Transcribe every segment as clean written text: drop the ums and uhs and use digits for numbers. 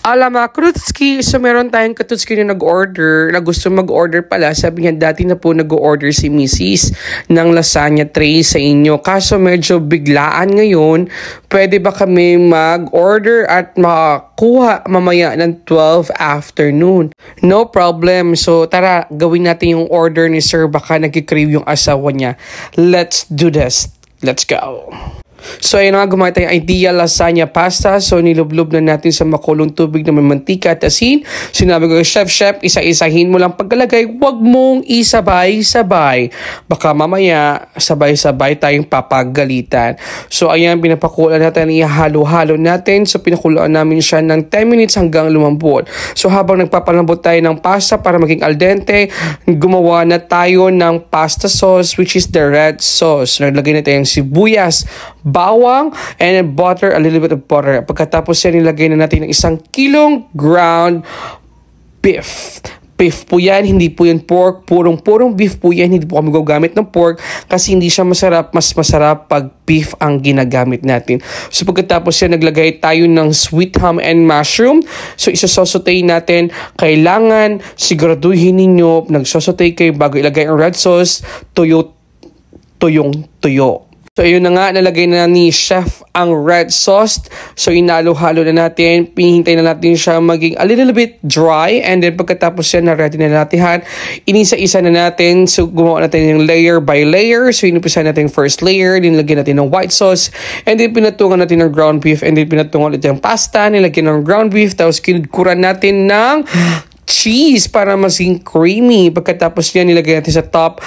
Mga Krutski, so meron tayong Katutski na nag-order, na gusto mag-order pala. Sabi niya, dati na po nag-order si Mrs. ng lasagna tray sa inyo. Kaso medyo biglaan ngayon, pwede ba kami mag-order at makakuha mamaya ng 12 afternoon? No problem. So tara, gawin natin yung order ni Sir. Baka nag-crave yung asawa niya. Let's do this. Let's go. So ayun nga, gumawa tayong idea lasagna pasta. So nilublob na natin sa makulong tubig na may mantika at asin. Sinabi ko, chef, isa-isahin mo lang pagkalagay. Huwag mong isabay-sabay. Baka mamaya sabay-sabay tayong papagalitan. So ayan, pinapakulaan natin, ihalo-halo natin. So pinakulaan namin siya ng 10 minutes hanggang lumambot. So habang nagpapalambot tayo ng pasta para maging al dente, gumawa na tayo ng pasta sauce, which is the red sauce. Naglagay na tayong sibuyas, bawang, and then butter, a little bit of butter. Pagkatapos yan, nilagay na natin ng 1 kilong ground beef. Beef po yan, hindi po yan pork. Purong beef po yan, hindi po kami gagamit ng pork kasi hindi siya masarap. Mas masarap pag beef ang ginagamit natin. So pagkatapos yan, naglagay tayo ng sweet ham and mushroom. So isasosotay natin. Kailangan siguraduhin ninyo, nagsosotay kayo bago ilagay ang red sauce, tuyong-tuyo. So, yun na nga, nalagay na ni Chef ang red sauce. So, inalo-halo na natin. Pinihintay na natin siya maging a little bit dry. And then, pagkatapos yan, na-ready na natin. Inisa-isa na natin. So, gumawa natin yung layer by layer. So, inupisa natin yung first layer. Nilagyan natin ng white sauce. And then, pinatungan natin ng ground beef. And then, pinatungan natin yung pasta. Nilagyan ng ground beef. Tapos, kinudkuran natin ng cheese para maging creamy. Pagkatapos yan, nilagyan natin sa top.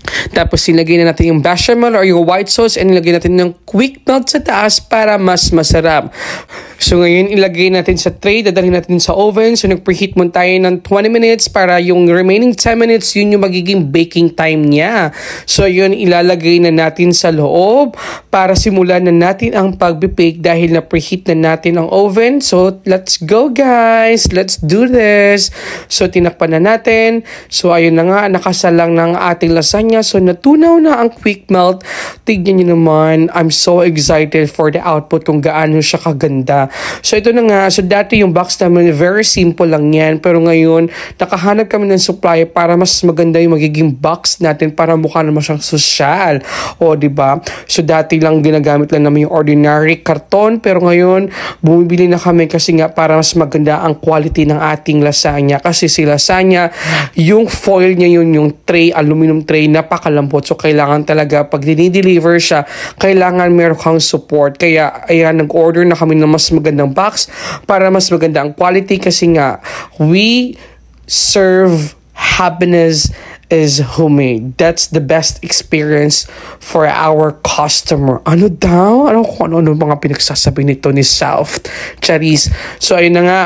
Tapos nilagay na natin yung bechamel or yung white sauce and nilagay natin ng quick melt sa taas para mas masarap. So ngayon ilagay natin sa tray, dadalhin natin sa oven. So nag-preheat mo tayo ng 20 minutes para yung remaining 10 minutes yun yung magiging baking time niya. So yun ilalagay na natin sa loob para simulan na natin ang pag-bake dahil na-preheat na natin ang oven. So let's go guys, let's do this. So tinakpan na natin. So ayun na nga, nakasalang ng ating lasagna. So natunaw na ang quick melt. Tignan nyo naman, I'm so excited for the output kung gaano siya kaganda. So ito na nga, so dati yung box namin very simple lang yan. Pero ngayon, nakahanap kami ng supply para mas maganda yung magiging box natin para mukha naman siyang sosyal. O diba? So dati lang ginagamit lang namin yung ordinary karton. Pero ngayon, bumibili na kami kasi nga para mas maganda ang quality ng ating lasagna. Kasi si lasagna, yung foil niya yun, yung tray, aluminum tray, napakalambot. So, kailangan talaga, pag dinideliver siya, kailangan meron kang support. Kaya, ayan, nag-order na kami ng mas magandang box para mas maganda ang quality kasi nga, we serve happiness is homemade. That's the best experience for our customer. Ano daw? Ano mga pinagsasabi nito ni South? Charis. So, ayun na nga.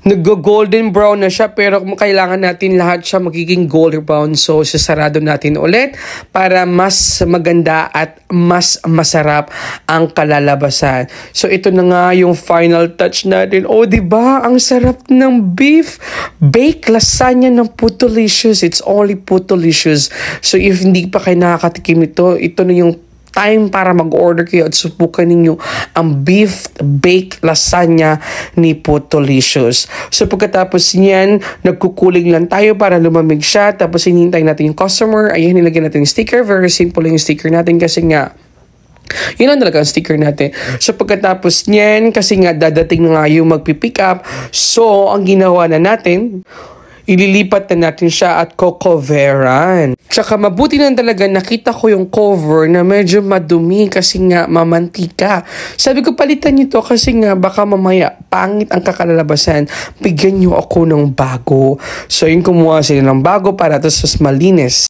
Nag-golden brown na siya pero kailangan natin lahat siya magiging golden brown. So, sasarado natin ulit para mas maganda at mas masarap ang kalalabasan. So, ito na nga yung final touch natin. Oh, diba? Ang sarap ng beef bake lasagna ng Putolicious. It's only Putolicious. So, if hindi pa kayo nakakatikim ito na yung time para mag-order kayo at subukan ninyo ang beef baked lasagna ni Putolicious. So pagkatapos niyan, nagkukuling lang tayo para lumamig siya. Tapos hinihintay natin yung customer. Ayan, nilagyan natin yung sticker. Very simple yung sticker natin kasi nga yun lang talaga ang sticker natin. So pagkatapos niyan, kasi nga dadating na nga yung magpipick up. So ang ginawa na natin, ililipat na natin siya at cocoveran. Tsaka mabuti na talaga nakita ko yung cover na medyo madumi kasi nga mamantika. Sabi ko palitan nyo to kasi nga baka mamaya pangit ang kakalalabasan. Bigyan nyo ako ng bago. So yun, kumuha sila ng bago para tapos mas malinis.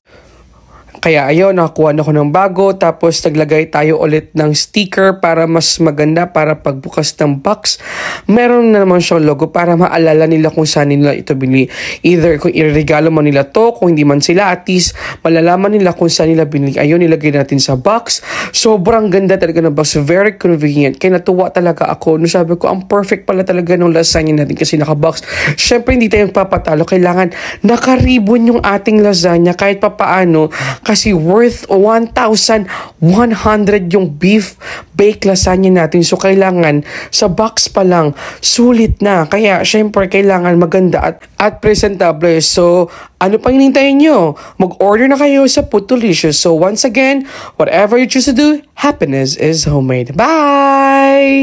Kaya ayun, nakakuha na ako ng bago. Tapos naglagay tayo ulit ng sticker para mas maganda para pagbukas ng box. Meron na naman siyang logo para maalala nila kung saan nila ito binili. Either kung iregalo man nila to, kung hindi man sila, at least malalaman nila kung saan nila binili. Ayun, nilagay natin sa box. Sobrang ganda talaga ng box. Very convenient. Kaya natuwa talaga ako. No, sabi ko, ang perfect pala talaga ng lasagna natin kasi naka-box. Syempre, hindi tayo papatalo. Kailangan naka-ribbon yung ating lasagna kahit papaano. kasi worth 1,100 yung beef baked lasagna natin. So kailangan sa box pa lang sulit na. Kaya syempre kailangan maganda at presentable. So ano pang hinintayin nyo? Mag-order na kayo sa Putulicious. So once again, whatever you choose to do, happiness is homemade. Bye!